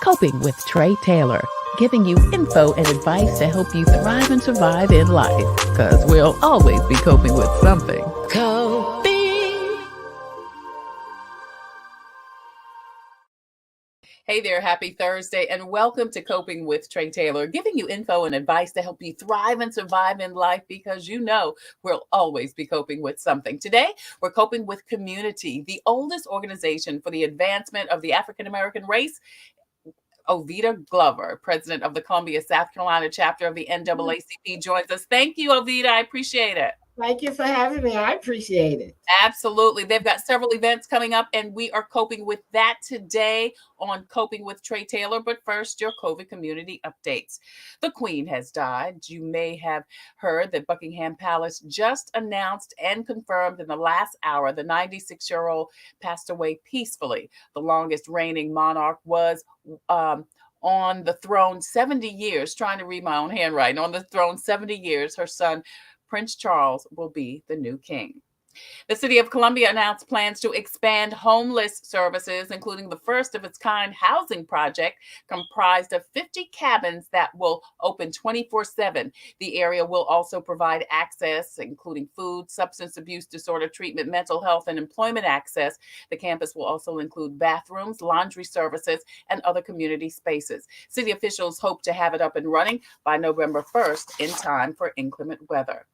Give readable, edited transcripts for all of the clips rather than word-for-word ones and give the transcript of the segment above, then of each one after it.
Coping with Tre Tailor, giving you info and advice to help you thrive and survive in life, because we'll always be coping with something. Coping. Hey there, happy Thursday, and welcome to Coping with Tre Tailor, giving you info and advice to help you thrive and survive in life, because you know we'll always be coping with something. Today, we're coping with Community, the oldest organization for the advancement of the African American race. Ovetta Glover, president of the Columbia, South Carolina chapter of the NAACP, joins us. Thank you, Ovetta. I appreciate it. Thank you for having me. I appreciate it. Absolutely. They've got several events coming up, and we are coping with that today on Coping with Tre Tailor. But first, your COVID community updates. The Queen has died. You may have heard that Buckingham Palace just announced and confirmed in the last hour the 96-year-old passed away peacefully. The longest reigning monarch was on the throne 70 years, trying to read my own handwriting, on the throne 70 years. Her son, Prince Charles, will be the new king. The City of Columbia announced plans to expand homeless services, including the first of its kind housing project comprised of 50 cabins that will open 24/7. The area will also provide access, including food, substance abuse disorder treatment, mental health, and employment access. The campus will also include bathrooms, laundry services, and other community spaces. City officials hope to have it up and running by November 1st in time for inclement weather.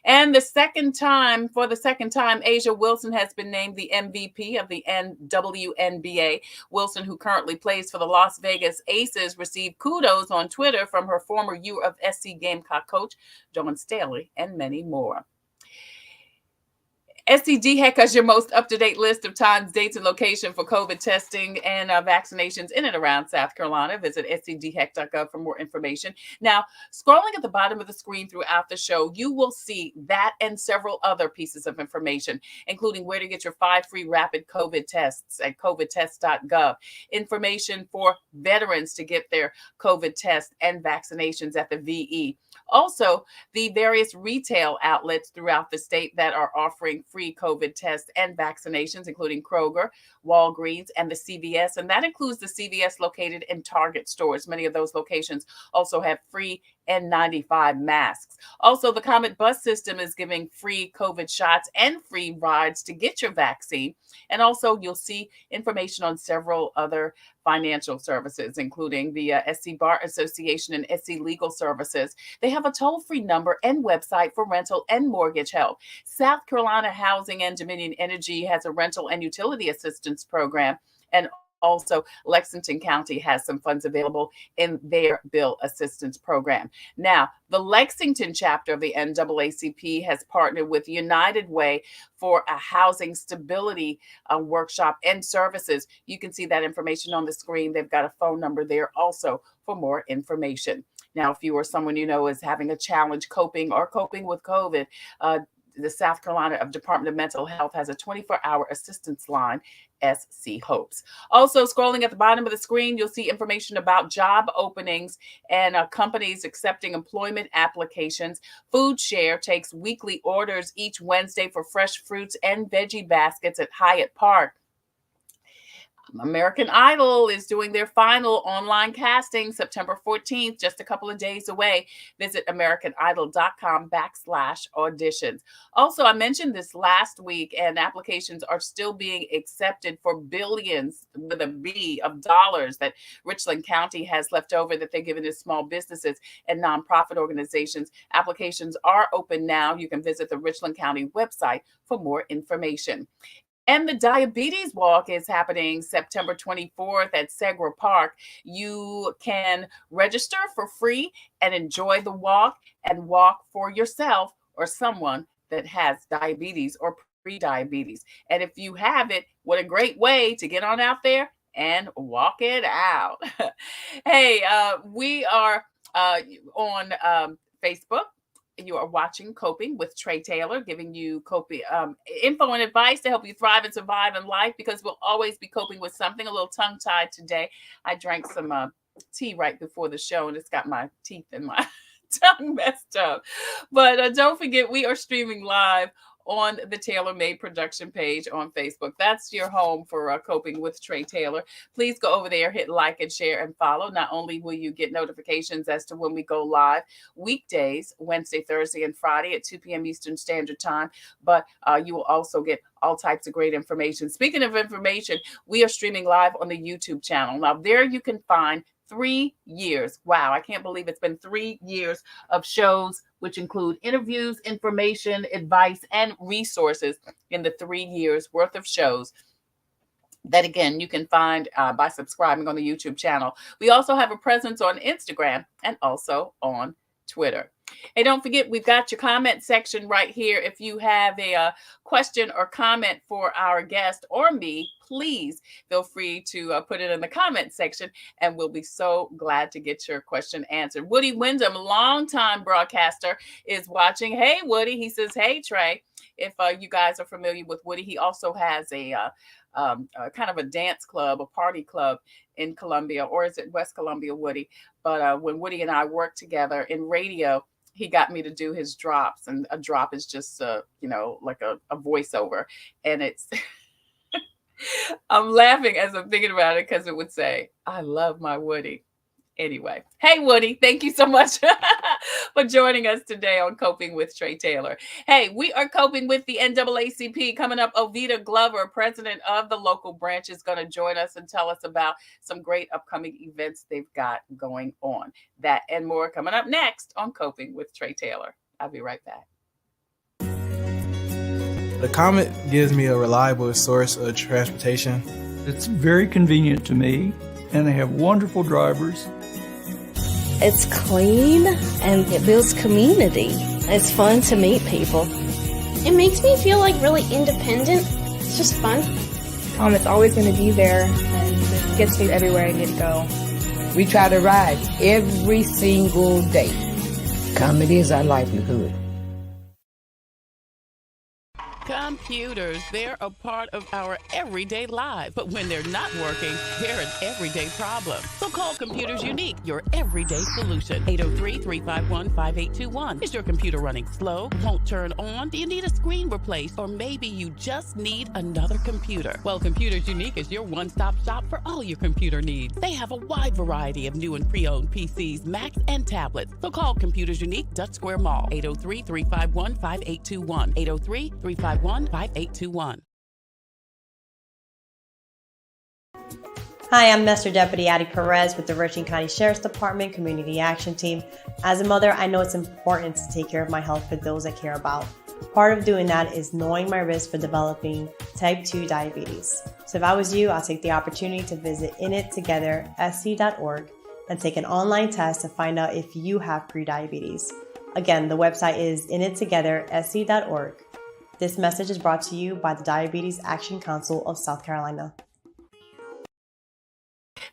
And for the second time, A'ja Wilson has been named the MVP of the WNBA. Wilson, who currently plays for the Las Vegas Aces, received kudos on Twitter from her former U of SC Gamecock coach, Dawn Staley, and many more. SCDHEC has your most up-to-date list of times, dates, and location for COVID testing and vaccinations in and around South Carolina. Visit scdhec.gov for more information. Now, scrolling at the bottom of the screen throughout the show, you will see that and several other pieces of information, including where to get your 5 free rapid COVID tests at covidtest.gov, information for veterans to get their COVID test and vaccinations at the VE. Also, the various retail outlets throughout the state that are offering free COVID tests and vaccinations, including Kroger, Walgreens, and the CVS. And that includes the CVS located in Target stores. Many of those locations also have free N95 masks. Also, the Comet bus system is giving free COVID shots and free rides to get your vaccine. And also, you'll see information on several other financial services, including the SC Bar Association and SC Legal Services. They have a toll-free number and website for rental and mortgage help. South Carolina Housing and Dominion Energy has a rental and utility assistance program, and also, Lexington County has some funds available in their bill assistance program. Now, the Lexington chapter of the NAACP has partnered with United Way for a housing stability workshop and services. You can see that information on the screen. They've got a phone number there also for more information. Now, if you or someone you know is having a challenge coping with COVID, the South Carolina Department of Mental Health has a 24-hour assistance line, SC Hopes. Also, scrolling at the bottom of the screen, you'll see information about job openings and companies accepting employment applications. Food Share takes weekly orders each Wednesday for fresh fruits and veggie baskets at Hyatt Park. American Idol is doing their final online casting September 14th, just a couple of days away. Visit americanidol.com/auditions. Also, I mentioned this last week, and applications are still being accepted for billions with a B of dollars that Richland County has left over that they're giving to small businesses and nonprofit organizations. Applications are open now. You can visit the Richland County website for more information. And the Diabetes Walk is happening September 24th at Segra Park. You can register for free and enjoy the walk and walk for yourself or someone that has diabetes or pre-diabetes. And if you have it, what a great way to get on out there and walk it out. Hey, we are on Facebook. You are watching Coping with Tre Tailor, giving you info and advice to help you thrive and survive in life, because we'll always be coping with something. A little tongue-tied today. I drank some tea right before the show, and it's got my teeth and my tongue messed up. But don't forget, we are streaming live on the Tailor Made Production page on Facebook. That's your home for Coping with Tre Tailor. Please go over there, hit like and share and follow. Not only will you get notifications as to when we go live weekdays, Wednesday, Thursday, and Friday at 2 p.m. Eastern Standard Time, but you will also get all types of great information. Speaking of information, we are streaming live on the YouTube channel. Now, there you can find 3 years. Wow, I can't believe it's been 3 years of shows, which include interviews, information, advice, and resources in the 3 years worth of shows that, again, you can find by subscribing on the YouTube channel. We also have a presence on Instagram and also on Twitter. Hey, don't forget, we've got your comment section right here. If you have a question or comment for our guest or me, please feel free to put it in the comment section, and we'll be so glad to get your question answered. Woody Wyndham, longtime broadcaster, is watching. Hey, Woody. He says, hey, Tre. If you guys are familiar with Woody, he also has a kind of a dance club, a party club in Columbia, or is it West Columbia, Woody? But when Woody and I worked together in radio, he got me to do his drops, and a drop is just, like a voiceover, and it's, I'm laughing as I'm thinking about it because it would say, I love my Woody. Anyway, hey, Woody, thank you so much for joining us today on Coping with Tre Tailor. Hey, we are coping with the NAACP. Coming up, Ovetta Glover, president of the local branch, is going to join us and tell us about some great upcoming events they've got going on. That and more coming up next on Coping with Tre Tailor. I'll be right back. The Comet gives me a reliable source of transportation. It's very convenient to me, and they have wonderful drivers. It's clean and it builds community. It's fun to meet people. It makes me feel like really independent. It's just fun. It's always going to be there, and it gets me everywhere I need to go. We try to ride every single day. Comedy is our livelihood. Computers, they're a part of our everyday lives. But when they're not working, they're an everyday problem. So call Computers Unique, your everyday solution. 803-351-5821. Is your computer running slow? Won't turn on? Do you need a screen replaced? Or maybe you just need another computer? Well, Computers Unique is your one-stop shop for all your computer needs. They have a wide variety of new and pre-owned PCs, Macs, and tablets. So call Computers Unique, Dutch Square Mall. 803-351-5821. 803-351-5821. Hi, I'm Master Deputy Addie Perez with the Richland County Sheriff's Department Community Action Team. As a mother, I know it's important to take care of my health for those I care about. Part of doing that is knowing my risk for developing type 2 diabetes. So if I was you, I'll take the opportunity to visit inittogethersc.org and take an online test to find out if you have prediabetes. Again, the website is inittogethersc.org. This message is brought to you by the Diabetes Action Council of South Carolina.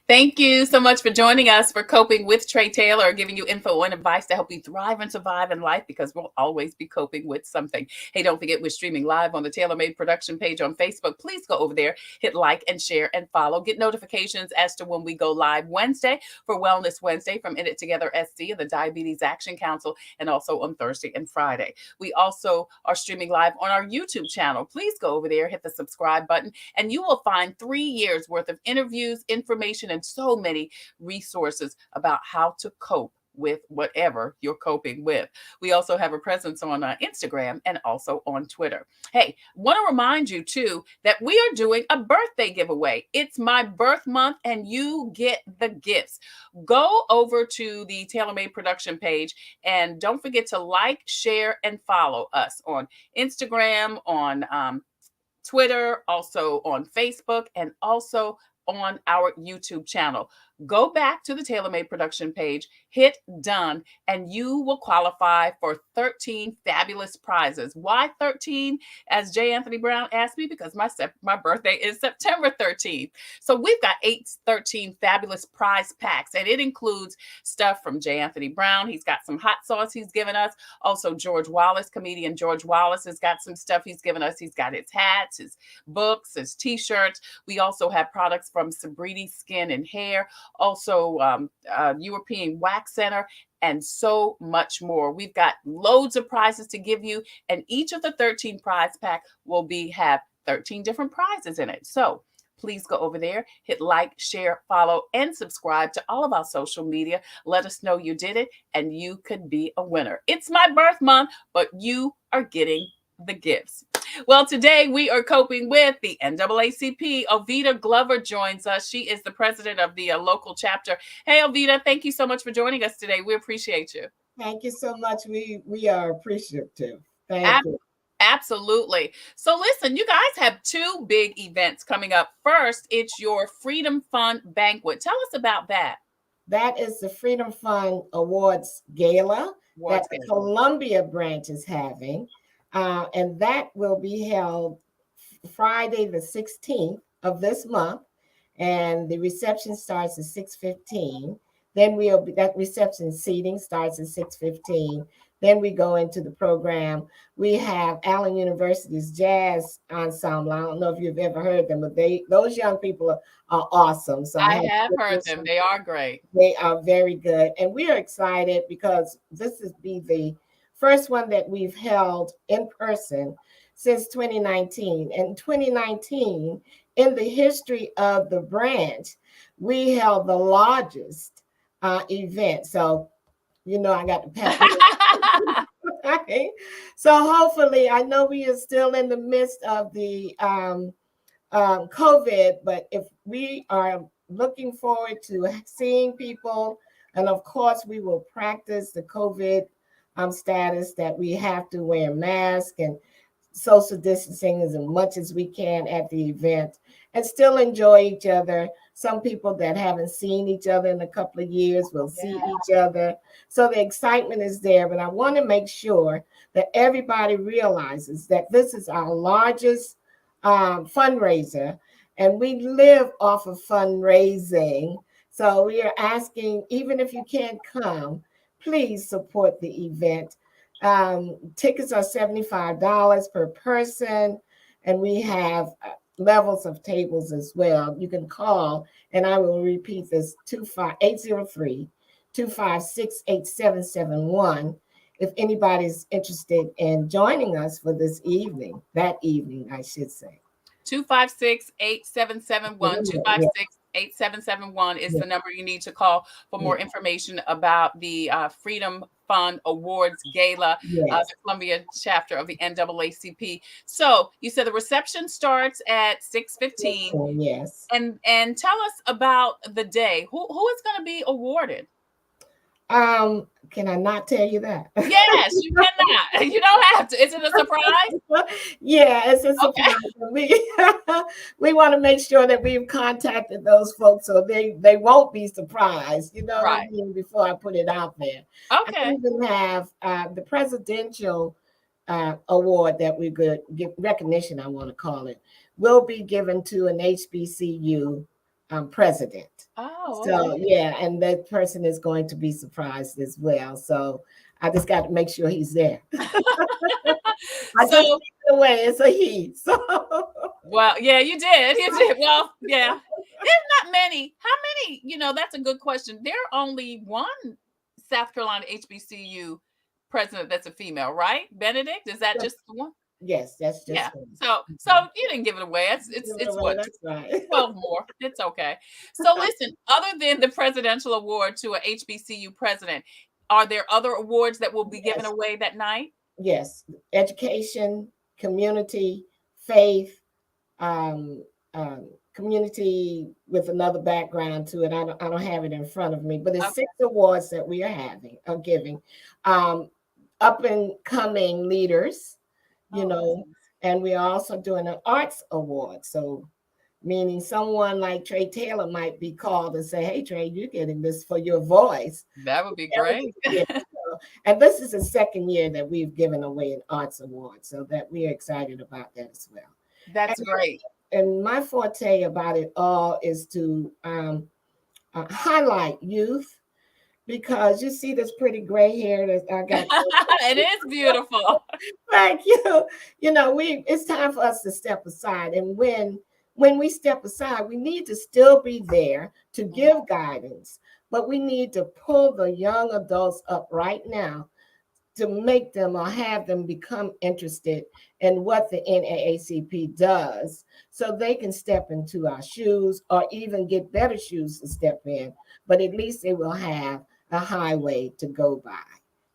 Thank you so much for joining us for Coping with Tre Tailor, giving you info and advice to help you thrive and survive in life, because we'll always be coping with something. Hey, don't forget, we're streaming live on the Tailor Made Production page on Facebook. Please go over there, hit like and share and follow. Get notifications as to when we go live Wednesday for Wellness Wednesday from In It Together SC and the Diabetes Action Council, and also on Thursday and Friday. We also are streaming live on our YouTube channel. Please go over there, hit the subscribe button, and you will find 3 years worth of interviews, information, and so many resources about how to cope with whatever you're coping with. We also have a presence on Instagram and also on Twitter. Hey, want to remind you too that we are doing a birthday giveaway. It's my birth month and you get the gifts. Go over to the Tailor Made Production page and don't forget to like, share, and follow us on Instagram, on Twitter, also on Facebook, and also on our YouTube channel. Go back to the Tailor Made Production page, hit done, and you will qualify for 13 fabulous prizes. Why 13? As J. Anthony Brown asked me, because my birthday is September 13th. So we've got 13 fabulous prize packs, and it includes stuff from J. Anthony Brown. He's got some hot sauce he's given us. Also, George Wallace, comedian George Wallace, has got some stuff he's given us. He's got his hats, his books, his t-shirts. We also have products from Sabriti Skin and Hair, also European Wax Center, and so much more. We've got loads of prizes to give you, and each of the 13 prize pack will have 13 different prizes in it. So please go over there, hit like, share, follow, and subscribe to all of our social media. Let us know you did it, and you could be a winner. It's my birth month, but you are getting the gifts. Well, today we are coping with the NAACP. Ovetta Glover joins us. She is the president of the local chapter. Hey, Ovetta, thank you so much for joining us today. We appreciate you. Thank you so much. We are appreciative. Thank you. Absolutely. So listen, you guys have two big events coming up. First, it's your Freedom Fund banquet. Tell us about that. That is the Freedom Fund Awards Gala that the Columbia branch is having. And that will be held Friday, the 16th of this month. And the reception starts at 6:15. Then that reception seating starts at 6:15. Then we go into the program. We have Allen University's Jazz Ensemble. I don't know if you've ever heard them, but those young people are awesome. So I have heard them. They are great. They are very good. And we are excited because this is the first one that we've held in person since 2019. And 2019, in the history of the branch, we held the largest event. So, I got to pat right? So hopefully, I know we are still in the midst of the COVID, but if we are looking forward to seeing people, and of course, we will practice the COVID status that we have to wear masks and social distancing as much as we can at the event and still enjoy each other. Some people that haven't seen each other in a couple of years will see each other. So the excitement is there, but I want to make sure that everybody realizes that this is our largest fundraiser, and we live off of fundraising. So we are asking, even if you can't come, please support the event. Tickets are $75 per person, and we have levels of tables as well. You can call, and I will repeat this, 803-256-8771 if anybody's interested in joining us for this evening, that evening, I should say. 256-8771, 256-8771 is the number you need to call for more information about the Freedom Fund Awards Gala, the Columbia chapter of the NAACP. So you said the reception starts at 6:15. Yes. And tell us about the day. Who is going to be awarded? Can I not tell you that? Yes, you cannot. You don't have to. Is it a surprise? Yeah, it's a surprise. Okay. We want to make sure that we've contacted those folks so they won't be surprised, what I mean, before I put it out there. Okay. We even have the presidential award that we could give recognition, I want to call it, will be given to an HBCU president. Oh, so and that person is going to be surprised as well. So I just got to make sure he's there. Just away, it's a he. So well, yeah, you did. Well, yeah. There's not many. How many? That's a good question. There's only one South Carolina HBCU president that's a female, right? Benedict, is that just the one? Yes, that's just So you didn't give it away. It's what? That's right. 12 more. It's okay. So listen, other than the presidential award to a HBCU president, are there other awards that will be given away that night? Yes, education, community, faith, community with another background to it. I don't have it in front of me, but it's 6 awards that we are giving. Up and coming leaders. And we are also doing an arts award. So meaning someone like Tre Tailor might be called and say, hey, Tre, you're getting this for your voice. That would be great. And this is the second year that we've given away an arts award. So that we are excited about that as well. That's great. And my forte about it all is to highlight youth. Because you see this pretty gray hair that I got. It is beautiful. Thank you. It's time for us to step aside. And when when we step aside, we need to still be there to give guidance, but we need to pull the young adults up right now to make them or have them become interested in what the NAACP does so they can step into our shoes or even get better shoes to step in, but at least they will have a highway to go by.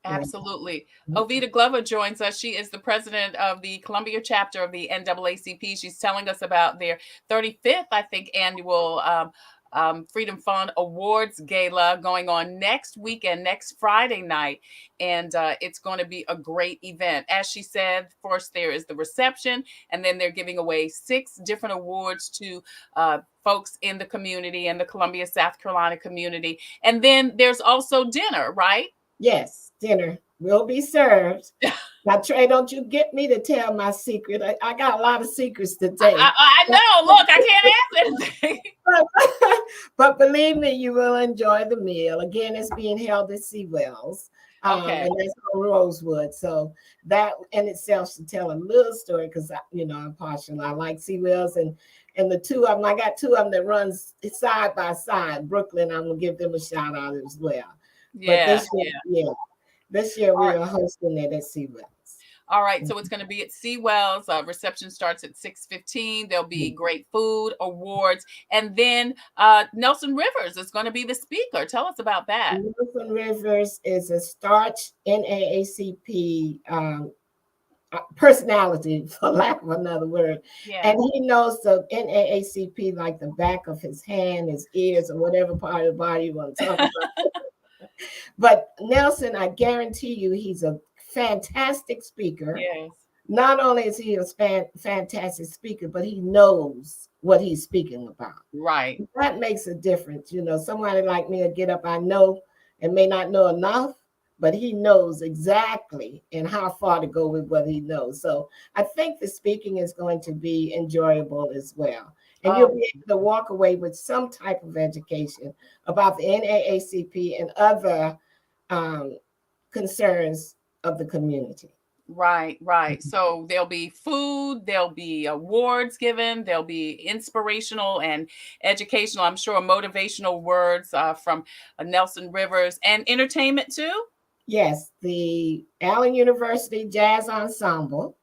Absolutely. Ovetta Glover joins us. She is the president of the Columbia chapter of the NAACP. She's telling us about their 35th, I think, annual Freedom Fund Awards Gala going on next weekend, next Friday night. And it's going to be a great event. As she said, first there is the reception, and then they're giving away 6 different awards to folks in the community and the Columbia, South Carolina community. And then there's also dinner, right? Yes, dinner will be served. Now, Trey, don't you get me to tell my secret. I got a lot of secrets today. I know. Look, I can't answer anything. But believe me, you will enjoy the meal. Again, it's being held at Sewell's. Okay. And that's on Rosewood. So that in itself should tell a little story because, I'm partial. I like Sewell's and the 2 of them, I got 2 of them that runs side by side. Brooklyn, I'm going to give them a shout out as well. Yeah, but this year we are hosting it at Sewell's. All right, so it's going to be at Sewell's. Reception starts at 6:15. There'll be great food, awards, and then Nelson Rivers is going to be the speaker. Tell us about that. Nelson Rivers is a starch NAACP personality, for lack of another word. Yeah. And he knows the NAACP like the back of his hand, his ears, or whatever part of the body you want to talk about. But Nelson, I guarantee you, he's a fantastic speaker. Yes. Not only is he a fantastic speaker, but he knows what he's speaking about. Right. That makes a difference. Somebody like me will get up, I know, and may not know enough, but he knows exactly and how far to go with what he knows. So I think the speaking is going to be enjoyable as well. And you'll be able to walk away with some type of education about the NAACP and other concerns of the community. Right. So there'll be food, there'll be awards given, there'll be inspirational and educational, I'm sure motivational words from Nelson Rivers, and entertainment too? Yes, the Allen University Jazz Ensemble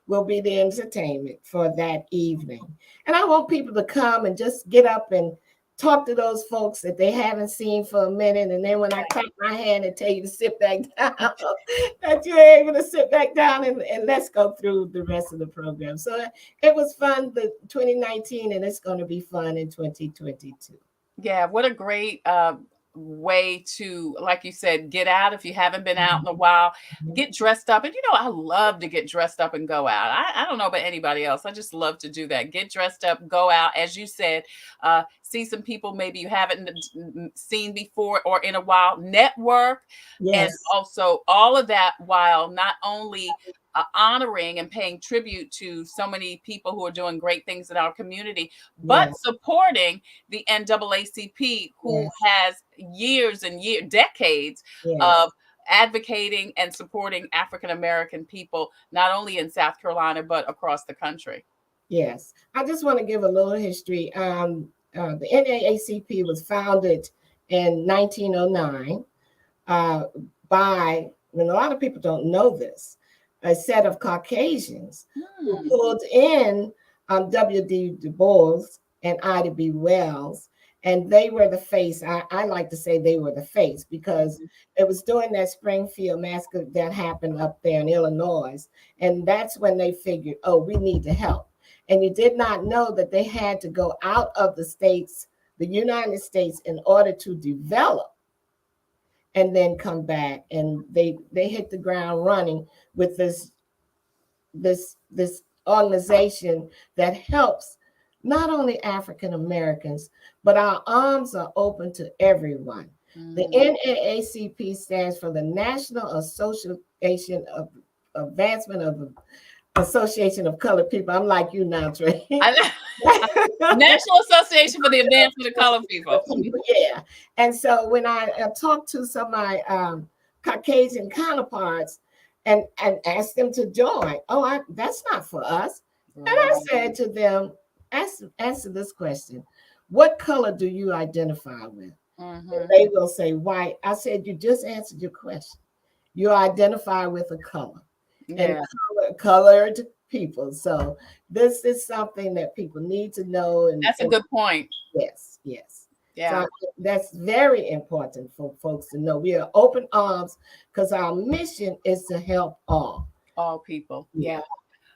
will be the entertainment for that evening. And I want people to come and just get up and talk to those folks that they haven't seen for a minute. And then when I clap my hand and tell you to sit back down, that you're able to sit back down and let's go through the rest of the program. So it was fun, the 2019, and it's going to be fun in 2022. Yeah, what a great way to, like you said, get out if you haven't been out in a while, get dressed up. And I love to get dressed up and go out. I don't know about anybody else. I just love to do that. Get dressed up, go out, as you said, see some people maybe you haven't seen before or in a while, network. Yes. And also all of that while not only honoring and paying tribute to so many people who are doing great things in our community, but supporting the NAACP, who has years and decades of advocating and supporting African-American people, not only in South Carolina, but across the country. Yes. I just want to give a little history. The NAACP was founded in 1909 by, and a lot of people don't know this, a set of Caucasians who pulled in W.D. Du Bois and Ida B. Wells, and they were the face. I like to say they were the face because it was during that Springfield massacre that happened up there in Illinois, and that's when they figured, we need to help. And you did not know that they had to go out of the states, the United States, in order to develop and then come back. And they hit the ground running with this organization that helps not only African Americans, but our arms are open to everyone. The NAACP stands for the National Association of Advancement of the Association of Colored People. I'm like you now, Trey. National Association for the Advancement of Colored People. Yeah. And so when I talked to some of my Caucasian counterparts and asked them to join, that's not for us. And I said to them, answer this question. What color do you identify with? Mm-hmm. And they will say white. I said, you just answered your question. You identify with a color. And colored people. So this is something that people need to know. And that's a good point. Yes. Yeah. So that's very important for folks to know. We are open arms because our mission is to help all people. Yeah.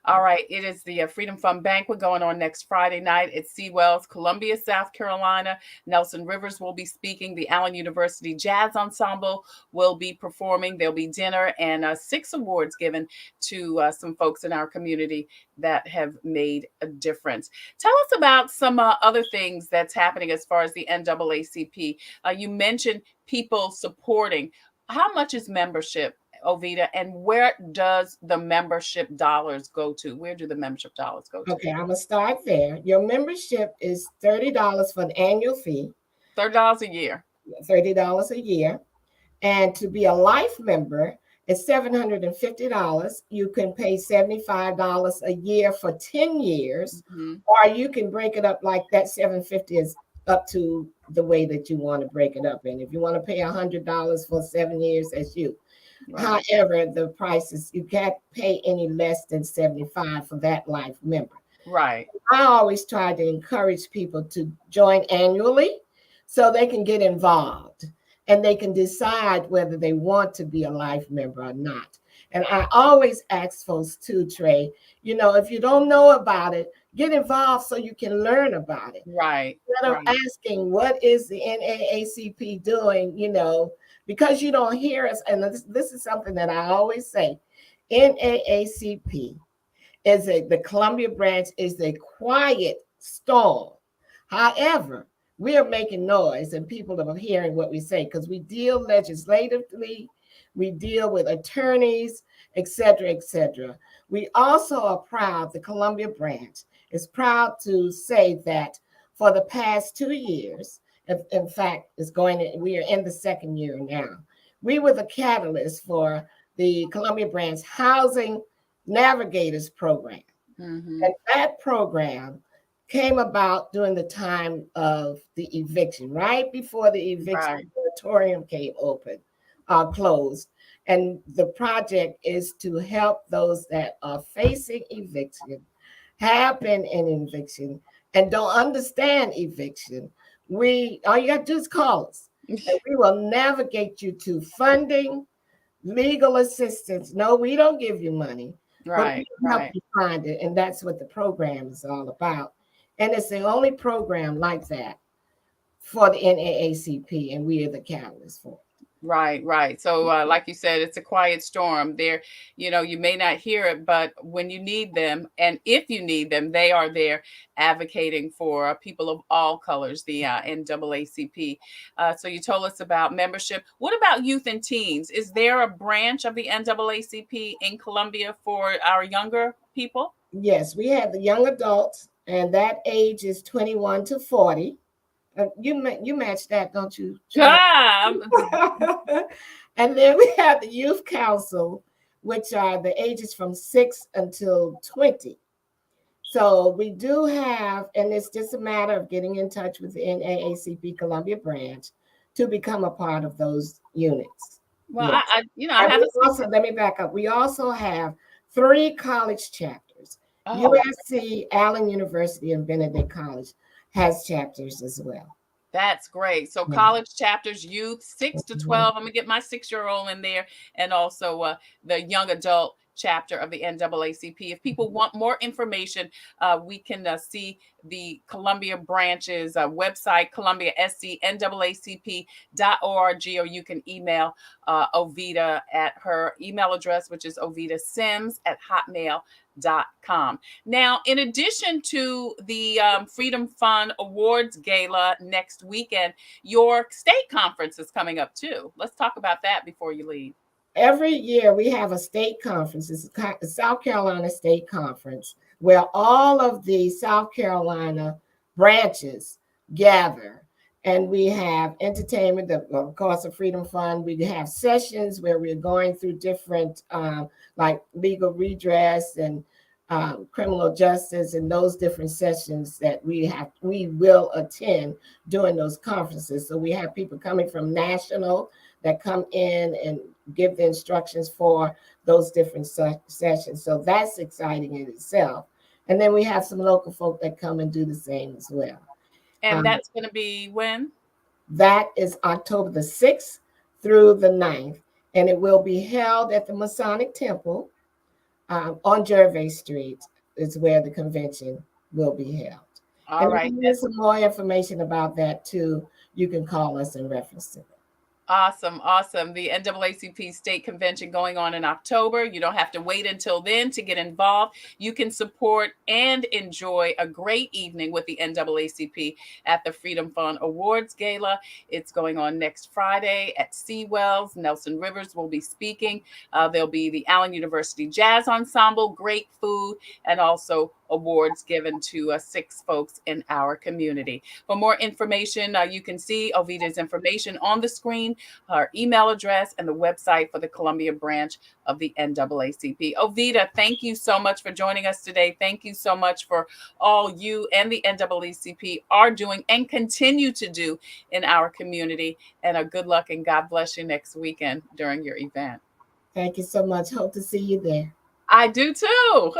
All right. It is the Freedom Fund Banquet going on next Friday night at Seawells, Columbia, South Carolina. Nelson Rivers will be speaking. The Allen University Jazz Ensemble will be performing. There'll be dinner and 6 awards given to some folks in our community that have made a difference. Tell us about some other things that's happening as far as the NAACP. You mentioned people supporting. How much is membership, Ovetta, and where does the membership dollars go to? Where do the membership dollars go to? Okay, I'm gonna start there. Your membership is $30 for an annual fee. $30 a year. $30 a year. And to be a life member, it's $750. You can pay $75 a year for 10 years, or you can break it up like that. $750 is up to the way that you want to break it up. And if you want to pay $100 for 7 years, that's you. Right. However, the price is, you can't pay any less than $75 for that life member. Right. I always try to encourage people to join annually so they can get involved and they can decide whether they want to be a life member or not. And I always ask folks too, Trey, if you don't know about it, get involved so you can learn about it. Right. Instead of asking, what is the NAACP doing, because you don't hear us. And this is something that I always say. NAACP is the Columbia branch is a quiet storm. However, we are making noise and people are hearing what we say because we deal legislatively, we deal with attorneys, et cetera, et cetera. We also are proud, the Columbia branch is proud to say that for the past 2 years, in fact, we are in the 2nd year now, we were the catalyst for the Columbia branch Housing Navigators program. And that program came about during the time of the eviction, right before the eviction moratorium closed. And the project is to help those that are facing eviction, have been in eviction, and don't understand eviction. All you got to do is call us, and we will navigate you to funding, legal assistance. No, we don't give you money, but we can help you find it. And that's what the program is all about. And it's the only program like that for the NAACP, and we are the catalyst for it. Right. So like you said, it's a quiet storm there. You may not hear it, but when you need them, and if you need them, they are there advocating for people of all colors, the NAACP. So you told us about membership. What about youth and teens? Is there a branch of the NAACP in Columbia for our younger people? Yes, we have the young adults, and that age is 21 to 40. You match that, don't you? And then we have the Youth Council, which are the ages from 6 until 20. So we do have, and it's just a matter of getting in touch with the NAACP Columbia branch to become a part of those units. Well, yes. Let me back up. We also have 3 college chapters. USC, Allen University, and Benedict College has chapters as well. That's great. So college chapters, youth, 6 to 12. I'm gonna get my 6-year-old in there, and also the young adult chapter of the NAACP. If people want more information, we can see the Columbia branch's website, columbiascnaacp.org, or you can email Ovetta at her email address, which is ovettasims@hotmail.com. Now, in addition to the Freedom Fund Awards Gala next weekend, your state conference is coming up too. Let's talk about that before you leave. Every year we have a state conference. It's a South Carolina State Conference where all of the South Carolina branches gather. And we have entertainment, of course, the Freedom Fund. We have sessions where we're going through different like legal redress and criminal justice, and those different sessions that we will attend during those conferences. So we have people coming from national that come in and give the instructions for those different sessions. So that's exciting in itself. And then we have some local folk that come and do the same as well. And that's going to be when? That is October the 6th through the 9th. And it will be held at the Masonic Temple on Gervais Street is where the convention will be held. All right. If there's some more information about that too, you can call us in reference to it. Awesome. Awesome. The NAACP State Convention going on in October. You don't have to wait until then to get involved. You can support and enjoy a great evening with the NAACP at the Freedom Fund Awards Gala. It's going on next Friday at Seawells. Nelson Rivers will be speaking. There'll be the Allen University Jazz Ensemble, great food, and also awards given to 6 folks in our community. For more information, you can see Ovetta's information on the screen, her email address, and the website for the Columbia branch of the NAACP. Ovetta, thank you so much for joining us today. Thank you so much for all you and the NAACP are doing and continue to do in our community. And good luck and God bless you next weekend during your event. Thank you so much. Hope to see you there. I do too.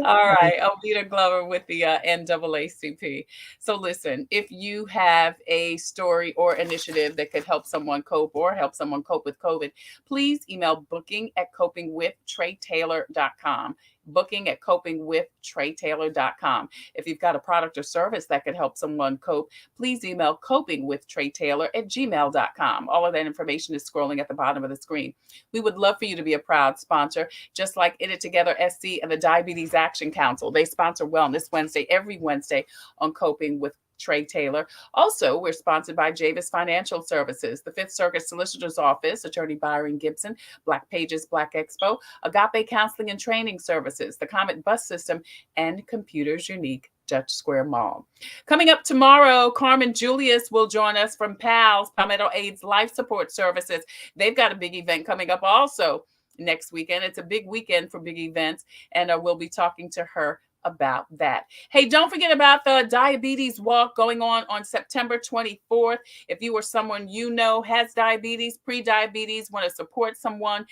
All right, Ovetta Glover with the NAACP. So listen, if you have a story or initiative that could help someone cope or help someone cope with COVID, please email booking@copingwithtretetailor.com. booking@copingwithtretetailor.com. If you've got a product or service that could help someone cope, please email copingwithtretetailor@gmail.com. All of that information is scrolling at the bottom of the screen. We would love for you to be a proud sponsor, just like In It Together SC and the Diabetes Action Council. They sponsor Wellness Wednesday every Wednesday on Coping with Tre Tailor. Also, we're sponsored by Javis Financial Services, the Fifth Circuit Solicitor's Office, Attorney Byron Gibson, Black Pages, Black Expo, Agape Counseling and Training Services, the Comet Bus System, and Computers Unique Dutch Square Mall. Coming up tomorrow, Carmen Julius will join us from PALS, Palmetto AIDS Life Support Services. They've got a big event coming up also next weekend. It's a big weekend for big events, and we'll be talking to her about that. Hey, don't forget about the diabetes walk going on September 24th. If you or someone you know has diabetes, pre-diabetes, want to support someone,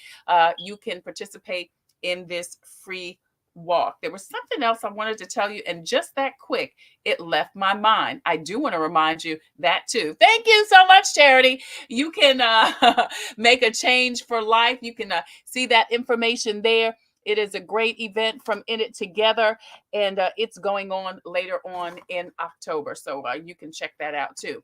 you can participate in this free walk. There was something else I wanted to tell you, and just that quick, it left my mind. I do want to remind you that too. Thank you so much, Charity. You can make a change for life. You can see that information there. It is a great event from In It Together, and it's going on later on in October. So you can check that out too.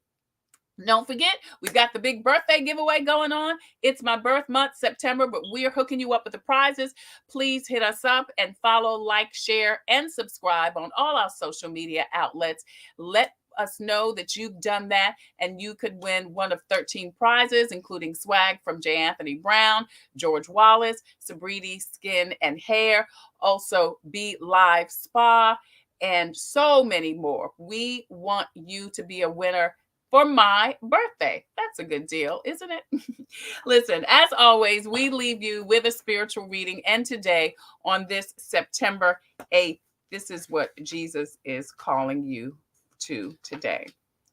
Don't forget, we've got the big birthday giveaway going on. It's my birth month, September, but we're hooking you up with the prizes. Please hit us up and follow, like, share, and subscribe on all our social media outlets. Let us know that you've done that, and you could win one of 13 prizes, including swag from J. Anthony Brown, George Wallace, Sabriti Skin and Hair, also Be Live Spa, and so many more. We want you to be a winner for my birthday. That's a good deal, isn't it? Listen, as always, we leave you with a spiritual reading, and today on this September 8th, this is what Jesus is calling you to today.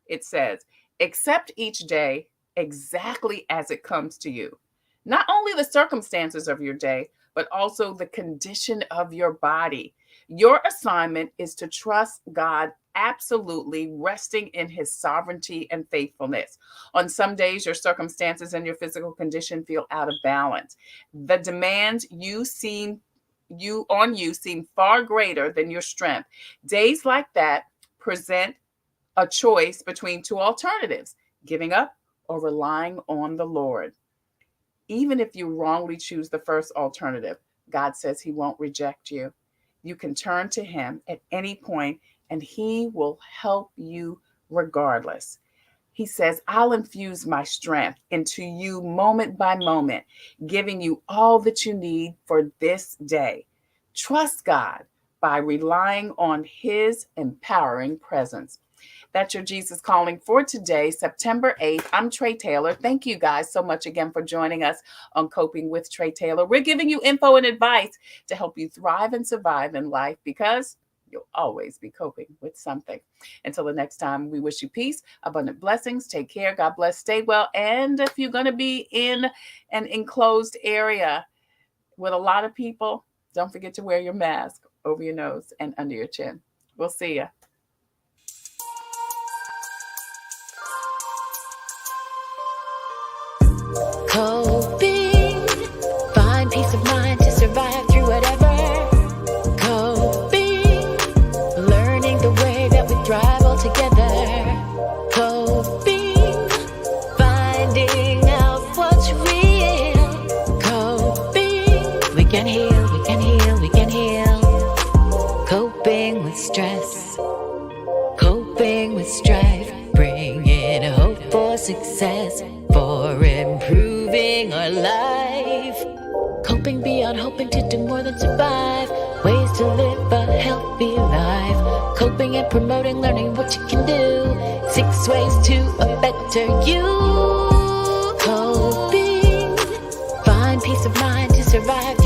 It says, accept each day exactly as it comes to you. Not only the circumstances of your day, but also the condition of your body. Your assignment is to trust God absolutely, resting in his sovereignty and faithfulness. On some days, your circumstances and your physical condition feel out of balance. The demands seem far greater than your strength. Days like that present a choice between two alternatives: giving up or relying on the Lord. Even if you wrongly choose the first alternative, God says he won't reject you. You can turn to him at any point, and he will help you regardless. He says, I'll infuse my strength into you moment by moment, giving you all that you need for this day. Trust God by relying on his empowering presence. That's your Jesus Calling for today, September 8th. I'm Tre Tailor. Thank you guys so much again for joining us on Coping with Tre Tailor. We're giving you info and advice to help you thrive and survive in life, because you'll always be coping with something. Until the next time, we wish you peace, abundant blessings. Take care. God bless. Stay well. And if you're going to be in an enclosed area with a lot of people, don't forget to wear your mask over your nose and under your chin. We'll see you. Coping, find peace of mind to survive through whatever. Coping, learning the way that we thrive all together. Coping, finding out what's real. Coping, we can heal, we can heal, we can heal. Coping with stress, coping with strife, bringing hope for success, for improving our life. Coping beyond hoping to do more than survive, ways to live a healthy life. Coping and promoting, learning what you can do, 6 ways to a better you. Coping, find peace of mind to survive